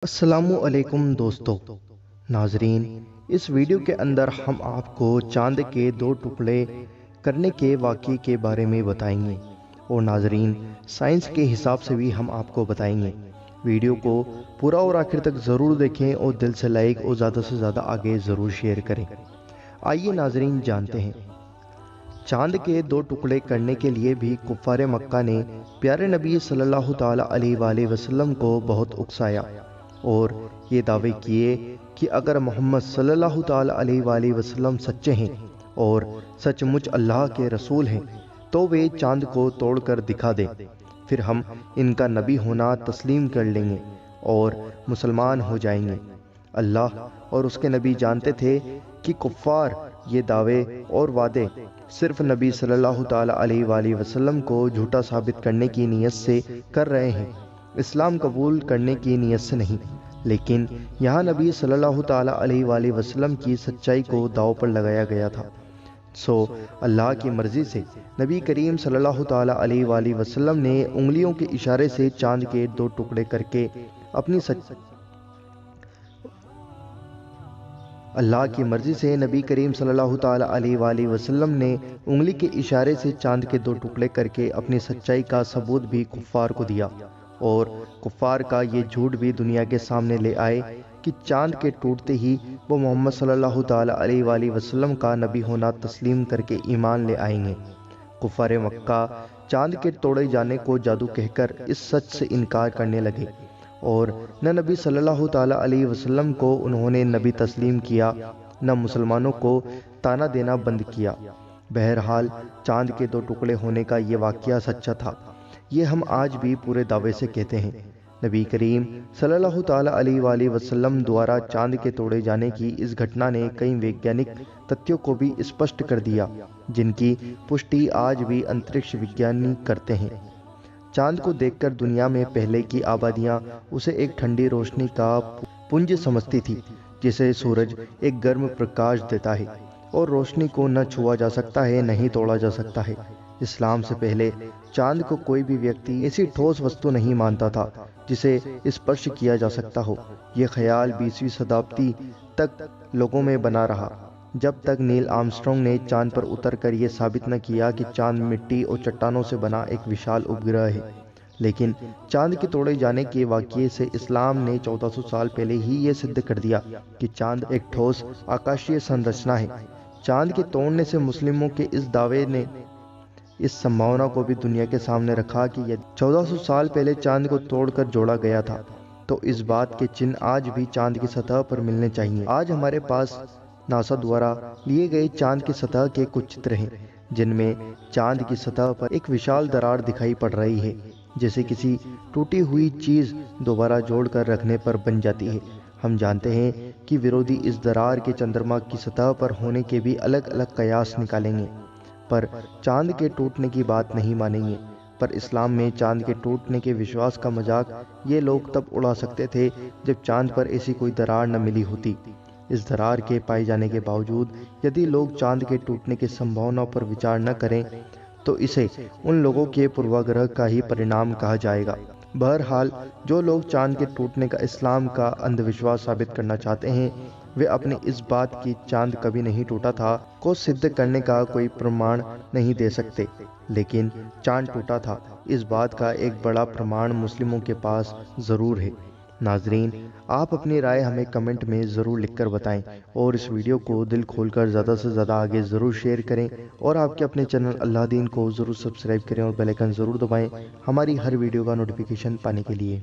السلام علیکم دوستو ناظرین، اس ویڈیو کے اندر ہم آپ کو چاند کے دو ٹکڑے کرنے کے واقعے کے بارے میں بتائیں گے اور ناظرین سائنس کے حساب سے بھی ہم آپ کو بتائیں گے۔ ویڈیو کو پورا اور آخر تک ضرور دیکھیں اور دل سے لائک اور زیادہ سے زیادہ آگے ضرور شیئر کریں۔ آئیے ناظرین جانتے ہیں، چاند کے دو ٹکڑے کرنے کے لیے بھی کفار مکہ نے پیارے نبی صلی اللہ تعالیٰ علیہ وآلہ وسلم کو بہت اکسایا اور یہ دعوے کیے کہ اگر محمد صلی اللہ تعالیٰ علیہ وآلہ وسلم سچے ہیں اور سچ مچ اللہ کے رسول ہیں تو وہ چاند کو توڑ کر دکھا دیں، پھر ہم ان کا نبی ہونا تسلیم کر لیں گے اور مسلمان ہو جائیں گے۔ اللہ اور اس کے نبی جانتے تھے کہ کفار یہ دعوے اور وعدے صرف نبی صلی اللہ تعالیٰ علیہ وآلہ وسلم کو جھوٹا ثابت کرنے کی نیت سے کر رہے ہیں، اسلام قبول کرنے کی نیت سے نہیں۔ لیکن یہاں نبی صلی اللہ تعالیٰ علیہ وآلہ وسلم کی سچائی کو داؤ پر لگایا گیا تھا۔ سو اللہ کی مرضی سے نبی کریم صلی اللہ تعالیٰ علیہ وآلہ وسلم نے انگلیوں کے اشارے سے چاند کے دو ٹکڑے کر کے اللہ کی مرضی سے نبی کریم صلی اللہ تعالیٰ علیہ وآلہ وسلم نے انگلی کے اشارے سے چاند کے دو ٹکڑے کر کے اپنی سچائی کا ثبوت بھی کفار کو دیا اور کفار کا یہ جھوٹ بھی دنیا کے سامنے لے آئے کہ چاند کے ٹوٹتے ہی وہ محمد صلی اللہ تعالیٰ علیہ وآلہ وسلم کا نبی ہونا تسلیم کر کے ایمان لے آئیں گے۔ کفار مکہ چاند کے توڑے جانے کو جادو کہہ کر اس سچ سے انکار کرنے لگے اور نہ نبی صلی اللہ تعالیٰ علیہ وسلم کو انہوں نے نبی تسلیم کیا، نہ مسلمانوں کو تانا دینا بند کیا۔ بہرحال چاند کے دو ٹکڑے ہونے کا یہ واقعہ سچا تھا، یہ ہم آج بھی پورے دعوے سے کہتے ہیں۔ نبی کریم صلی اللہ تعالیٰ علیہ وآلہ وسلم دوارا چاند کے توڑے جانے کی اس گھٹنا نے کئی ویگیانک تتھیوں کو بھی اسپشٹ کر دیا، جن کی پشٹی آج بھی انترکش وگیانی کرتے ہیں۔ چاند کو دیکھ کر دنیا میں پہلے کی آبادیاں اسے ایک ٹھنڈی روشنی کا پنج سمجھتی تھی، جسے سورج ایک گرم پرکاش دیتا ہے اور روشنی کو نہ چھوا جا سکتا ہے نہ ہی توڑا جا سکتا ہے۔ اسلام سے پہلے چاند کو کوئی بھی ویکتی ایسی ٹھوس وستو نہیں مانتا تھا جسے اسپرش کیا جا سکتا ہو۔ یہ خیال 20ویں شتابدی تک لوگوں میں بنا رہا، جب تک نیل آرمسٹرانگ نے چاند پر اتر کر یہ ثابت نہ کیا کہ چاند مٹی اور چٹانوں سے بنا ایک وشال اپگرہ ہے۔ لیکن چاند کے توڑے جانے کے واقعے سے اسلام نے 1400 سال پہلے ہی یہ سدھ کر دیا کہ چاند ایک ٹھوس آکاشیہ سنرچنا ہے۔ چاند کے توڑنے سے مسلموں کے اس دعوے نے اس سمبھاونا کو بھی دنیا کے سامنے رکھا کہ یہ 1400 سال پہلے چاند کو توڑ کر جوڑا گیا تھا تو اس بات کے چن آج بھی چاند کی سطح پر ملنے چاہیے۔ آج ہمارے پاس ناسا دوارا لیے گئے چاند کی سطح کے کچھ چتر ہیں، جن میں چاند کی سطح پر ایک وشال درار دکھائی پڑ رہی ہے، جیسے کسی ٹوٹی ہوئی چیز دوبارہ جوڑ کر رکھنے پر بن جاتی ہے۔ ہم جانتے ہیں کہ ورودھی اس درار کے چندرما کی سطح پر ہونے کے بھی الگ الگ قیاس نکالیں گے، پر چاند کے ٹوٹنے کی بات نہیں مانیں گے۔ پر اسلام میں چاند کے ٹوٹنے کے وشواس کا مذاق یہ لوگ تب اڑا سکتے تھے جب چاند پر ایسی کوئی درار نہ ملی ہوتی۔ اس درار کے پائے جانے کے باوجود یدی لوگ چاند کے ٹوٹنے کی سمبھاونا پر وچار نہ کریں تو اسے ان لوگوں کے پورواگرہ کا ہی پرینام کہا جائے گا۔ بہرحال جو لوگ چاند کے ٹوٹنے کا اسلام کا اندھ وشواس ثابت کرنا چاہتے ہیں، وہ اپنے اس بات کی چاند کبھی نہیں ٹوٹا تھا کو سدھ کرنے کا کوئی پرمان نہیں دے سکتے، لیکن چاند ٹوٹا تھا اس بات کا ایک بڑا پرمان مسلموں کے پاس ضرور ہے۔ ناظرین، آپ اپنی رائے ہمیں کمنٹ میں ضرور لکھ کر بتائیں اور اس ویڈیو کو دل کھول کر زیادہ سے زیادہ آگے ضرور شیئر کریں اور آپ کے اپنے چینل اللہ دین کو ضرور سبسکرائب کریں اور بیل آئیکن ضرور دبائیں ہماری ہر ویڈیو کا نوٹیفیکیشن پانے کے لیے۔